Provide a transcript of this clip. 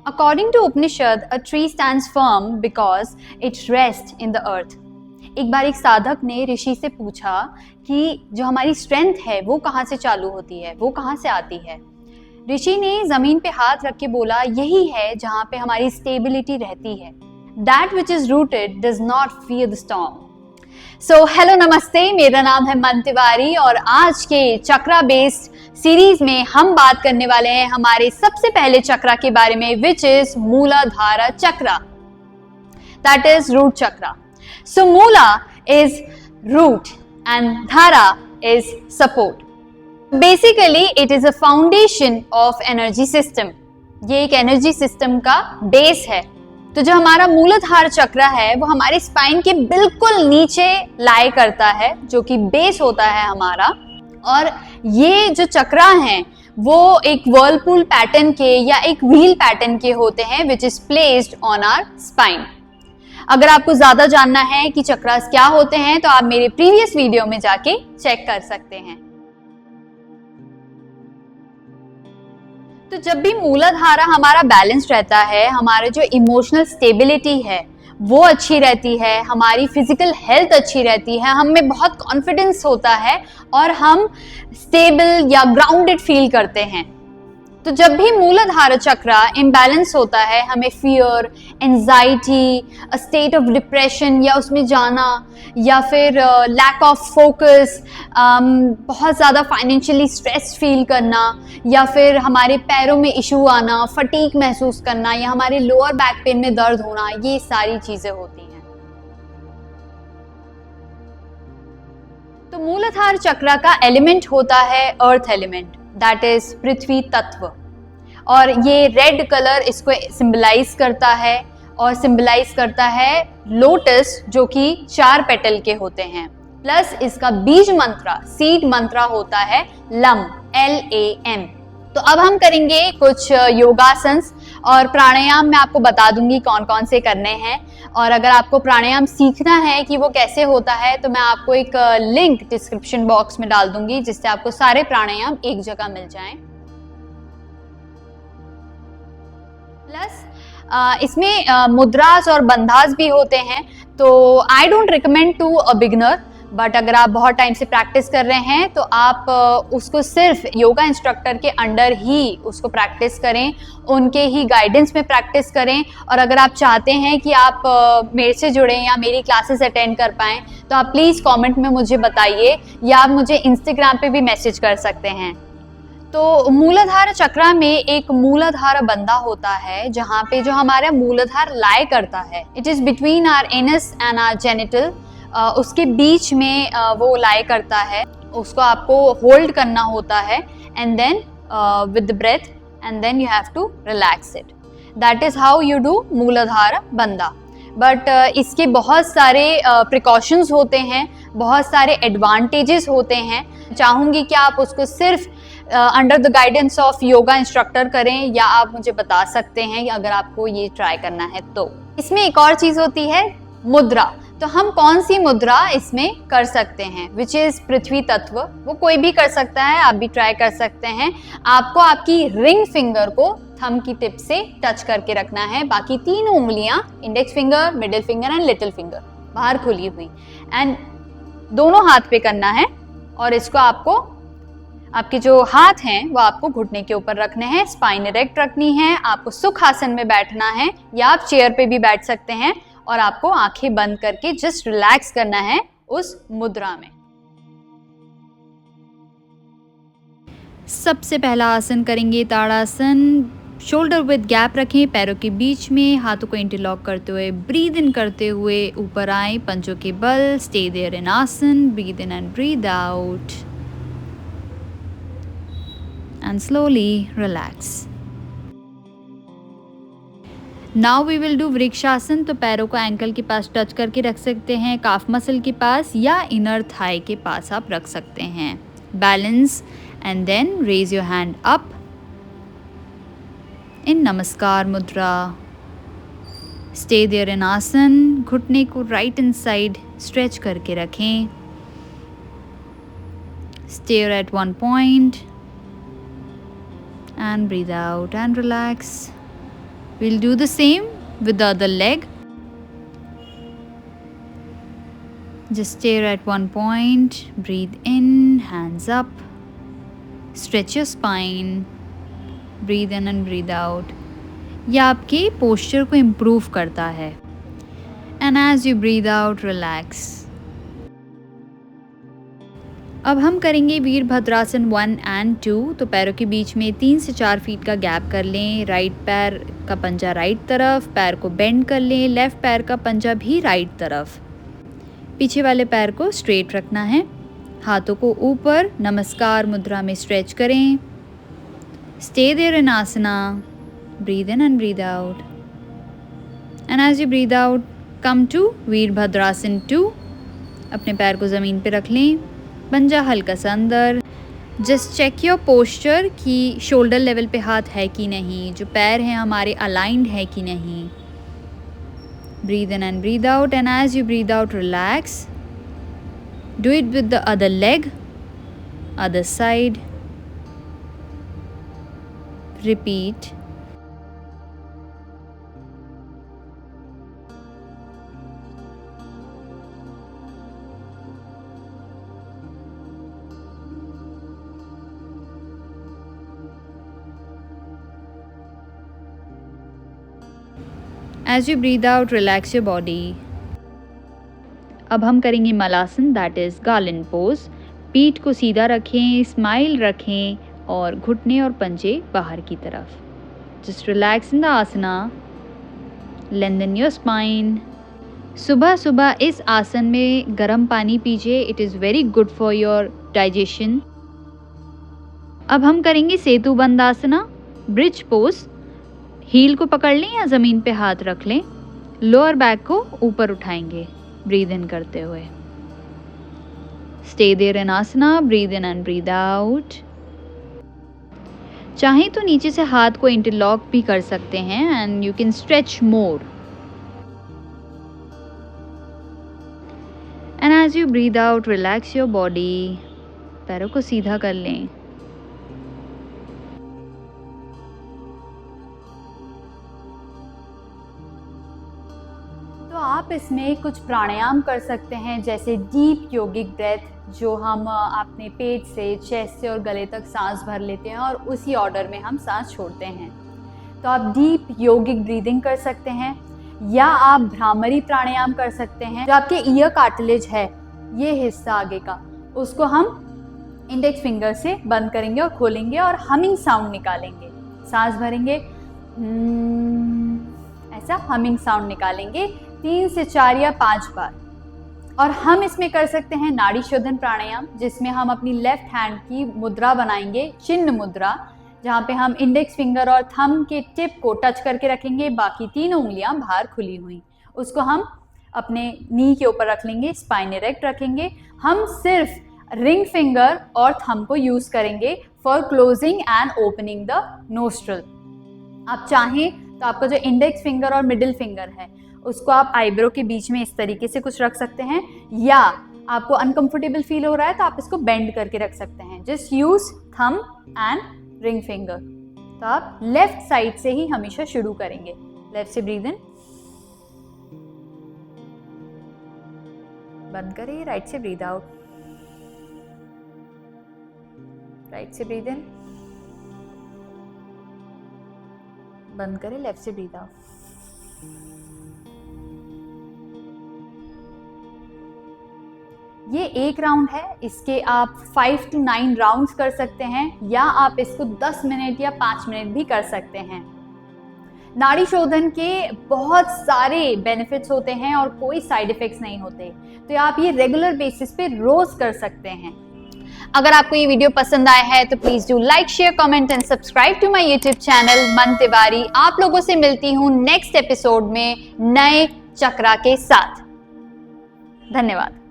According to Upanishad, a tree stands firm because it rests in the earth. एक बार एक साधक ने ऋषि से पूछा कि जो हमारी स्ट्रेंथ है वो कहाँ से चालू होती है, वो कहाँ से आती है। ऋषि ने जमीन पे हाथ रख के बोला, यही है जहाँ पे हमारी स्टेबिलिटी रहती है। That which is rooted does not fear the storm. So hello नमस्ते, मेरा नाम है मन तिवारी और आज के चक्रा बेस्ड सीरीज में हम बात करने वाले हैं हमारे सबसे पहले चक्रा के बारे में, which is Muladhara chakra, that is root chakra. So Mula is root and dhara is support. Basically it is a foundation of energy system. ये एक एनर्जी सिस्टम का बेस है। तो जो हमारा मूलाधार चक्र है वो हमारे स्पाइन के बिल्कुल नीचे लाई करता है, जो कि बेस होता है हमारा। और ये जो चक्रा हैं वो एक व्हर्लपूल पैटर्न के या एक व्हील पैटर्न के होते हैं, which is placed on our spine. अगर आपको ज्यादा जानना है कि चक्रास क्या होते हैं तो आप मेरे प्रीवियस वीडियो में जाके चेक कर सकते हैं। तो जब भी मूलाधारा हमारा बैलेंस रहता है, हमारे जो इमोशनल स्टेबिलिटी है वो अच्छी रहती है, हमारी फिजिकल हेल्थ अच्छी रहती है, हम में बहुत कॉन्फिडेंस होता है और हम स्टेबल या ग्राउंडेड फील करते हैं। तो जब भी मूलाधार चक्र इम्बैलेंस होता है, हमें fear, anxiety, a state of depression या उसमें जाना, या फिर लैक ऑफ फोकस, बहुत ज़्यादा फाइनेंशियली स्ट्रेस फील करना, या फिर हमारे पैरों में इशू आना, फटीग महसूस करना, या हमारे लोअर बैक पेन में दर्द होना, ये सारी चीज़ें होती हैं। तो मूलाधार चक्र का एलिमेंट होता है अर्थ एलिमेंट, दैट इज पृथ्वी तत्व। और ये रेड कलर इसको सिंबलाइज करता है और सिंबलाइज करता है लोटस, जो कि 4 पेटल के होते हैं। प्लस इसका बीज मंत्र, सीड मंत्र होता है लम, LAM। तो अब हम करेंगे कुछ योगासन्स और प्राणायाम मैं आपको बता दूंगी कौन कौन से करने हैं। और अगर आपको प्राणायाम सीखना है कि वो कैसे होता है तो मैं आपको एक लिंक डिस्क्रिप्शन बॉक्स में डाल दूंगी, जिससे आपको सारे प्राणायाम एक जगह मिल जाएं। प्लस इसमें मुद्रास और बंधास भी होते हैं। तो I don't recommend to a beginner, but अगर आप बहुत टाइम से प्रैक्टिस कर रहे हैं तो आप उसको सिर्फ योगा इंस्ट्रक्टर के अंडर ही उसको प्रैक्टिस करें, उनके ही गाइडेंस में प्रैक्टिस करें। और अगर आप चाहते हैं कि आप मेरे से जुड़ें या मेरी क्लासेस अटेंड कर पाएँ तो आप प्लीज़ कमेंट में मुझे बताइए, या आप मुझे इंस्टाग्राम पे भी मैसेज कर सकते हैं। तो मूलाधार चक्र में एक मूलाधार बंधा होता है, जहाँ पे जो हमारा मूलाधार लाई करता है, it is between our anus and our genital. उसके बीच में वो लाई करता है, उसको आपको होल्ड करना होता है and then with the breath and then you have to relax it. That is how you do Muladhara bandha. But इसके बहुत सारे प्रिकॉशंस होते हैं, बहुत सारे एडवांटेजेस होते हैं। चाहूँगी कि आप उसको सिर्फ under the guidance of yoga instructor करें, या आप मुझे बता सकते हैं अगर आपको ये ट्राई करना है तो। इसमें एक और चीज़ होती है मुद्रा। तो हम कौन सी मुद्रा इसमें कर सकते हैं, विच इज पृथ्वी तत्व। वो कोई भी कर सकता है, आप भी ट्राई कर सकते हैं। आपको आपकी रिंग फिंगर को थंब की टिप से टच करके रखना है, बाकी 3 उंगलियां, index finger, middle finger and little finger, बाहर खुली हुई, एंड दोनों हाथ पे करना है। और इसको आपको आपके जो हाथ हैं वो आपको घुटने के ऊपर रखने हैं, स्पाइन इरेक्ट रखनी है, आपको सुख आसन में बैठना है, या आप चेयर पे भी बैठ सकते हैं। और आपको आंखें बंद करके जस्ट रिलैक्स करना है उस मुद्रा में। सबसे पहला आसन करेंगे ताड़ासन। शोल्डर विद गैप रखें, पैरों के बीच में, हाथों को इंटरलॉक करते हुए ब्रीद इन करते हुए ऊपर आए, पंजों के बल, stay there in asana, breathe in and breathe out and slowly relax. Now we will do Vrikshasana. तो पैरों को एंकल के पास टच करके रख सकते हैं, काफ मसल के पास या इनर थाई के पास आप रख सकते हैं। Balance and then raise your hand up in namaskar mudra. Stay there in आसन। घुटने को राइट एंड साइड स्ट्रेच करके रखें। Stare at one point and breathe out and relax. We'll do the same with the other leg. Just stare at one point, breathe in, hands up, stretch your spine, breathe in and breathe out. ये आपके posture को improve करता है. And as you breathe out, relax. अब हम करेंगे Virabhadrasana 1 and 2. तो पैरों के बीच में 3 से 4 फीट का गैप कर लें. राइट पैर का पंजा राइट तरफ, पैर को बेंड कर लें. लेफ्ट पैर का पंजा भी राइट तरफ. पीछे वाले पैर को स्ट्रेट रखना है. हाथों को ऊपर नमस्कार मुद्रा में स्ट्रेच करें. Stay there in asana. Breathe in and breathe out. And as you breathe out, come to Virabhadrasana 2. अपने पैर को ज़मीन पे रख लें. पंजा हल्का सा अंदर. जस्ट चेक योर पोस्चर कि शोल्डर लेवल पे हाथ है कि नहीं, जो पैर हैं हमारे अलाइंड है कि नहीं. Breathe in and breathe out, and as you breathe out, relax. Do it with the other leg, other side. Repeat. As you breathe out, relax your body. अब हम करेंगे malasana, that is garland pose. पीठ को सीधा रखें, smile रखें और घुटने और पंजे बाहर की तरफ. Just relax in the asana. Lengthen your spine. सुबह सुबह इस आसन में गर्म पानी पीजिए. It is very good for your digestion. अब हम करेंगे Setu Bandhasana, bridge pose. Heel को पकड़ लें या ज़मीन पे हाथ रख लें. लोअर बैक को ऊपर उठाएंगे ब्रीद इन करते हुए. Stay there in asana. Breathe in and breathe out. चाहें तो नीचे से हाथ को इंटरलॉक भी कर सकते हैं and you can stretch more. And as you breathe out, relax your body. पैरों को सीधा कर लें. तो आप इसमें कुछ प्राणायाम कर सकते हैं, जैसे डीप योगिक ब्रेथ, जो हम अपने पेट से, चेस्ट से और गले तक सांस भर लेते हैं और उसी ऑर्डर में हम सांस छोड़ते हैं. तो आप डीप योगिक ब्रीदिंग कर सकते हैं, या आप भ्रामरी प्राणायाम कर सकते हैं. जो आपके ईयर कार्टिलेज है, ये हिस्सा आगे का, उसको हम इंडेक्स फिंगर से बंद करेंगे और खोलेंगे और हमिंग साउंड निकालेंगे. सांस भरेंगे, ऐसा हमिंग साउंड निकालेंगे 3 से 4 या 5 बार. और हम इसमें कर सकते हैं नाड़ी शोधन प्राणायाम, जिसमें हम अपनी लेफ्ट हैंड की मुद्रा बनाएंगे, चिन्ह मुद्रा, जहाँ पे हम इंडेक्स फिंगर और थंब के टिप को टच करके रखेंगे. बाकी 3 उंगलियां बाहर खुली हुई. उसको हम अपने नी के ऊपर रख लेंगे, स्पाइन इरेक्ट रखेंगे. हम सिर्फ रिंग फिंगर और थंब को यूज करेंगे for closing and opening the nostril. आप चाहें तो आपका जो इंडेक्स फिंगर और मिडिल फिंगर है, उसको आप आईब्रो के बीच में इस तरीके से कुछ रख सकते हैं, या आपको अनकंफर्टेबल फील हो रहा है तो आप इसको बेंड करके रख सकते हैं. Just use thumb and ring finger. तो आप लेफ्ट साइड से ही हमेशा शुरू करेंगे. लेफ्ट से ब्रीद इन, बंद करिए. राइट से ब्रीद आउट. राइट से ब्रीद इन, बंद करें. लेफ्ट से ब्रीद आउट. ये एक राउंड है, इसके आप 5 to 9 राउंड्स कर सकते हैं, या आप इसको 10 मिनट या 5 मिनट भी कर सकते हैं. नाड़ी शोधन के बहुत सारे बेनिफिट्स होते हैं और कोई साइड इफेक्ट्स नहीं होते. तो आप ये रेगुलर बेसिस पे रोज कर सकते हैं. अगर आपको ये वीडियो पसंद आया है तो please do like, share, comment and subscribe to my YouTube channel Man Tiwari. आप लोगों से मिलती हूँ नेक्स्ट एपिसोड में नए चक्रा के साथ. धन्यवाद.